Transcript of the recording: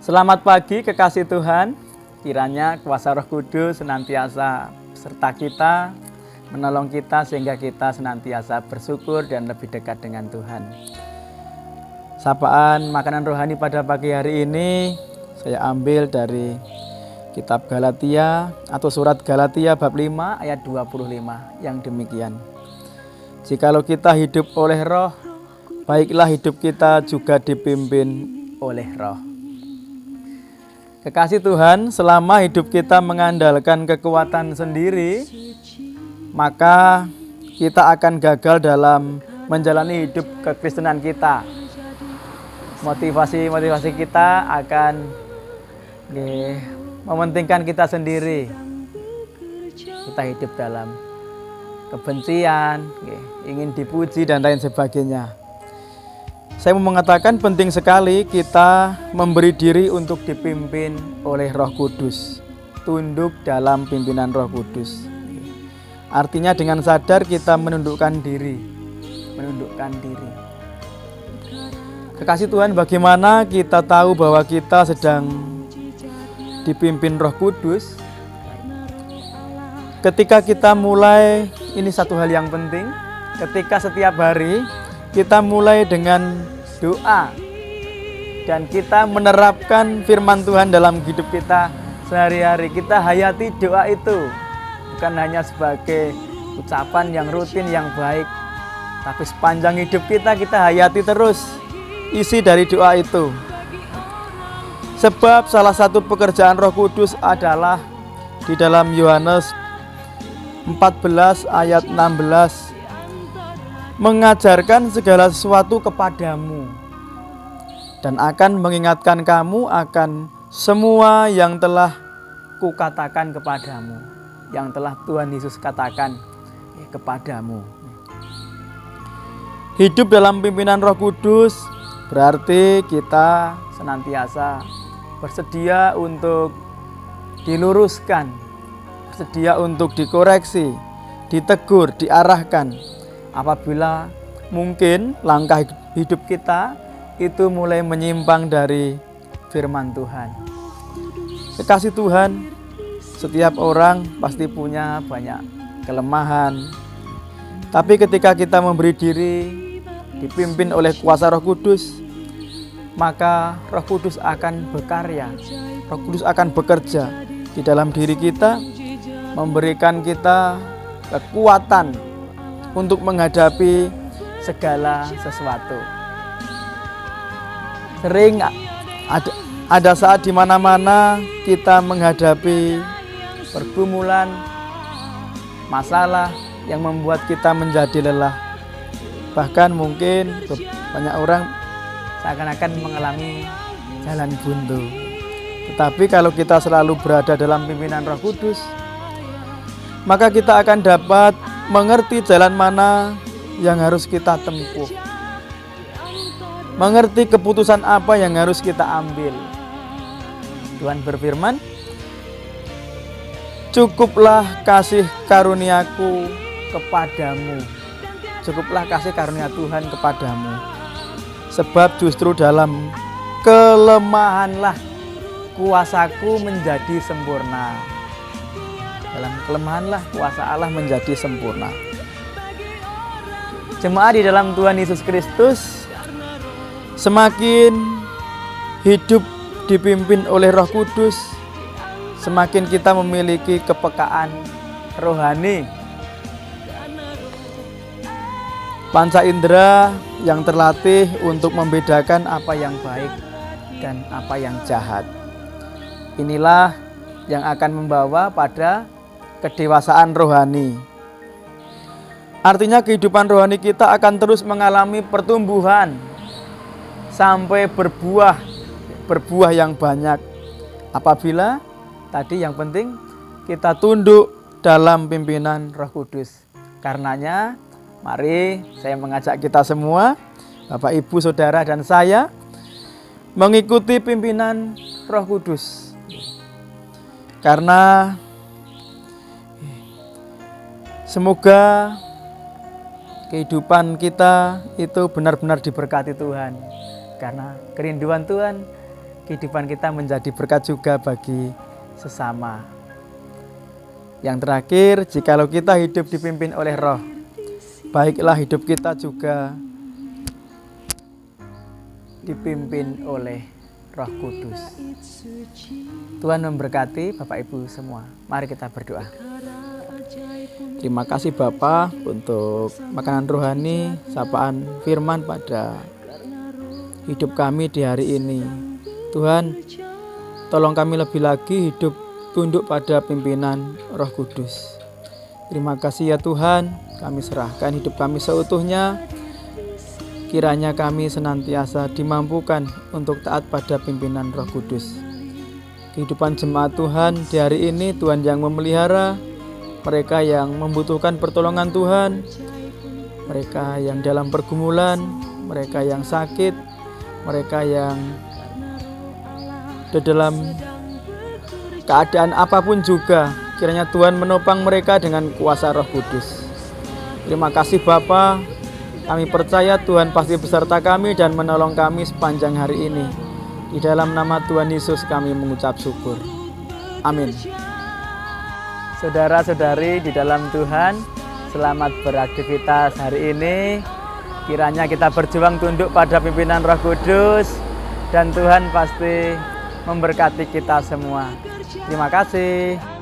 Selamat pagi kekasih Tuhan, kiranya kuasa Roh Kudus senantiasa serta kita, menolong kita sehingga kita senantiasa bersyukur dan lebih dekat dengan Tuhan. Sapaan makanan rohani pada pagi hari ini saya ambil dari kitab Galatia atau surat Galatia bab 5 ayat 25 yang demikian. Jikalau kita hidup oleh Roh, baiklah hidup kita juga dipimpin oleh Roh. Kekasih Tuhan, selama hidup kita mengandalkan kekuatan sendiri, maka kita akan gagal dalam menjalani hidup kekristenan kita. Motivasi kita akan mementingkan kita sendiri. Kita hidup dalam kebencian, ingin dipuji dan lain sebagainya. Saya mau mengatakan penting sekali kita memberi diri untuk dipimpin oleh Roh Kudus, tunduk dalam pimpinan Roh Kudus. Artinya dengan sadar kita menundukkan diri. Kekasih Tuhan, bagaimana kita tahu bahwa kita sedang dipimpin Roh Kudus? Ketika kita mulai, ini satu hal yang penting, ketika setiap hari kita mulai dengan doa dan kita menerapkan firman Tuhan dalam hidup kita sehari-hari. Kita hayati doa itu, bukan hanya sebagai ucapan yang rutin yang baik, tapi sepanjang hidup kita hayati terus isi dari doa itu. Sebab salah satu pekerjaan Roh Kudus adalah di dalam Yohanes 14 ayat 16, mengajarkan segala sesuatu kepadamu dan akan mengingatkan kamu akan semua yang telah kukatakan kepadamu, yang telah Tuhan Yesus katakan kepadamu. Hidup dalam pimpinan Roh Kudus berarti kita senantiasa bersedia untuk diluruskan, bersedia untuk dikoreksi, ditegur, diarahkan. Apabila mungkin langkah hidup kita itu mulai menyimpang dari firman Tuhan. Kekasih Tuhan, setiap orang pasti punya banyak kelemahan. Tapi ketika kita memberi diri dipimpin oleh kuasa Roh Kudus, maka Roh Kudus akan berkarya. Roh Kudus akan bekerja di dalam diri kita, memberikan kita kekuatan untuk menghadapi segala sesuatu. Sering ada saat di mana-mana kita menghadapi pergumulan, masalah yang membuat kita menjadi lelah. Bahkan mungkin banyak orang seakan-akan mengalami jalan buntu. Tetapi kalau kita selalu berada dalam pimpinan Roh Kudus, maka kita akan dapat mengerti jalan mana yang harus kita tempuh, mengerti keputusan apa yang harus kita ambil. Tuhan berfirman, cukuplah kasih karuniaku kepadamu. Cukuplah kasih karunia Tuhan kepadamu. Sebab justru dalam kelemahanlah kuasaku menjadi sempurna. Dalam kelemahanlah kuasa Allah menjadi sempurna. Jemaat di dalam Tuhan Yesus Kristus, semakin hidup dipimpin oleh Roh Kudus, semakin kita memiliki kepekaan rohani. Panca indera yang terlatih untuk membedakan apa yang baik dan apa yang jahat. Inilah yang akan membawa pada kedewasaan rohani. Artinya kehidupan rohani kita akan terus mengalami pertumbuhan sampai berbuah yang banyak. Apabila tadi yang penting kita tunduk dalam pimpinan Roh Kudus. Karenanya mari saya mengajak kita semua, Bapak, Ibu, Saudara dan saya mengikuti pimpinan Roh Kudus. Karena semoga kehidupan kita itu benar-benar diberkati Tuhan. Karena kerinduan Tuhan kehidupan kita menjadi berkat juga bagi sesama. Yang terakhir, jikalau kita hidup dipimpin oleh Roh, baiklah hidup kita juga dipimpin oleh Roh Kudus. Tuhan memberkati Bapak Ibu semua. Mari kita berdoa. Terima kasih Bapak untuk makanan rohani, sapaan firman pada hidup kami di hari ini. Tuhan, tolong kami lebih lagi hidup tunduk pada pimpinan Roh Kudus. Terima kasih ya Tuhan, kami serahkan hidup kami seutuhnya. Kiranya kami senantiasa dimampukan untuk taat pada pimpinan Roh Kudus. Kehidupan jemaat Tuhan di hari ini, Tuhan yang memelihara mereka yang membutuhkan pertolongan Tuhan, mereka yang dalam pergumulan, mereka yang sakit, mereka yang di dalam keadaan apapun juga, kiranya Tuhan menopang mereka dengan kuasa Roh Kudus. Terima kasih Bapa, kami percaya Tuhan pasti beserta kami dan menolong kami sepanjang hari ini. Di dalam nama Tuhan Yesus kami mengucap syukur. Amin. Saudara-saudari di dalam Tuhan, selamat beraktivitas hari ini. Kiranya kita berjuang tunduk pada pimpinan Roh Kudus dan Tuhan pasti memberkati kita semua. Terima kasih.